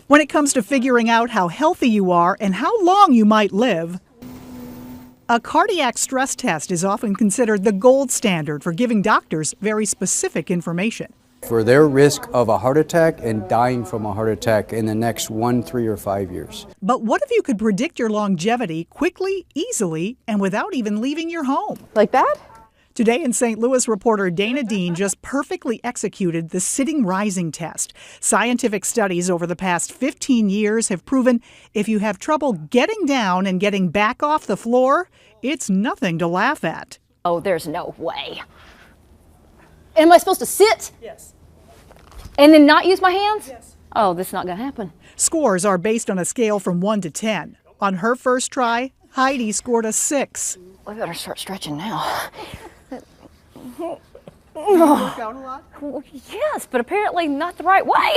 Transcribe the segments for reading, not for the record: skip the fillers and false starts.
When it comes to figuring out how healthy you are and how long you might live, a cardiac stress test is often considered the gold standard for giving doctors very specific information. For their risk of a heart attack and dying from a heart attack in the next 1, 3, or 5 years. But what if you could predict your longevity quickly, easily, and without even leaving your home? Like that? Today in St. Louis, reporter Dana Dean just perfectly executed the sitting rising test. Scientific studies over the past 15 years have proven if you have trouble getting down and getting back off the floor, it's nothing to laugh at. Oh, there's no way. Am I supposed to sit? Yes. And then not use my hands? Yes. Oh, this is not going to happen. Scores are based on a scale from 1 to 10. On her first try, Heidi scored a 6. I better start stretching now. Work out a lot? Yes, but apparently not the right way.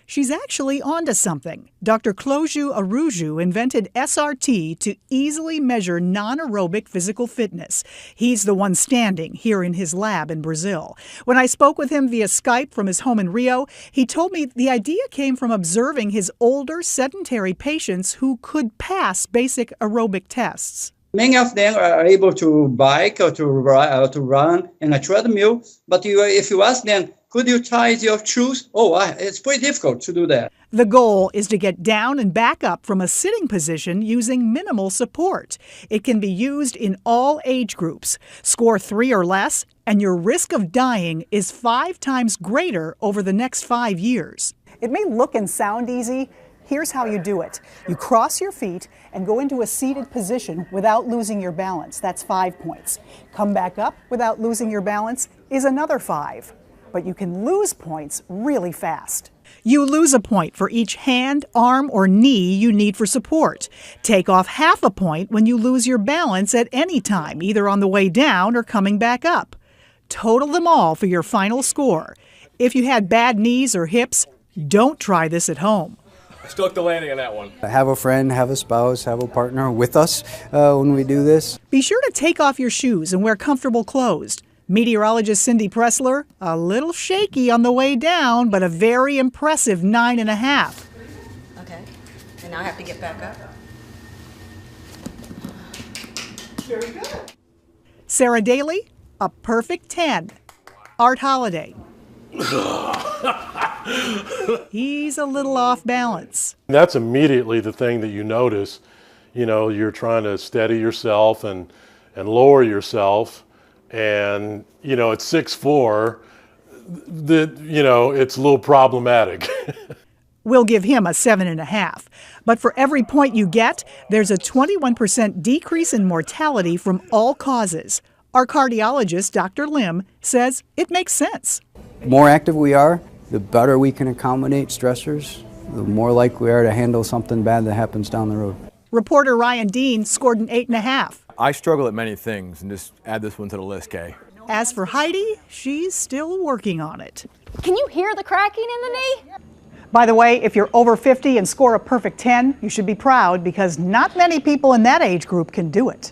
She's actually onto something. Dr. Cloju Aruju invented SRT to easily measure non-aerobic physical fitness. He's the one standing here in his lab in Brazil. When I spoke with him via Skype from his home in Rio, he told me the idea came from observing his older sedentary patients who could pass basic aerobic tests. Many of them are able to bike or to run in a treadmill, but if you ask them, could you tie your shoes? It's pretty difficult to do that. The goal is to get down and back up from a sitting position using minimal support. It can be used in all age groups. Score 3 or less, and your risk of dying is 5 times greater over the next 5 years. It may look and sound easy. Here's how you do it. You cross your feet and go into a seated position without losing your balance. That's 5 points. Come back up without losing your balance is another 5. But you can lose points really fast. You lose a point for each hand, arm, or knee you need for support. Take off half a point when you lose your balance at any time, either on the way down or coming back up. Total them all for your final score. If you had bad knees or hips, don't try this at home. Stuck the landing on that one. Have a friend, have a spouse, have a partner with us when we do this. Be sure to take off your shoes and wear comfortable clothes. Meteorologist Cindy Pressler, a little shaky on the way down, but a very impressive 9.5. Okay, and now I have to get back up. Very good. Sarah Daly, a perfect 10. Art Holiday. He's a little off balance. That's immediately the thing that you notice. You know, you're trying to steady yourself and lower yourself. And, you know, at 6'4", it's a little problematic. We'll give him a 7.5. But for every point you get, there's a 21% decrease in mortality from all causes. Our cardiologist, Dr. Lim, says it makes sense. The more active we are, the better we can accommodate stressors, the more likely we are to handle something bad that happens down the road. Reporter Ryan Dean scored an 8.5. I struggle at many things, and just add this one to the list, Kay. As for Heidi, she's still working on it. Can you hear the cracking in the knee? By the way, if you're over 50 and score a perfect 10, you should be proud because not many people in that age group can do it.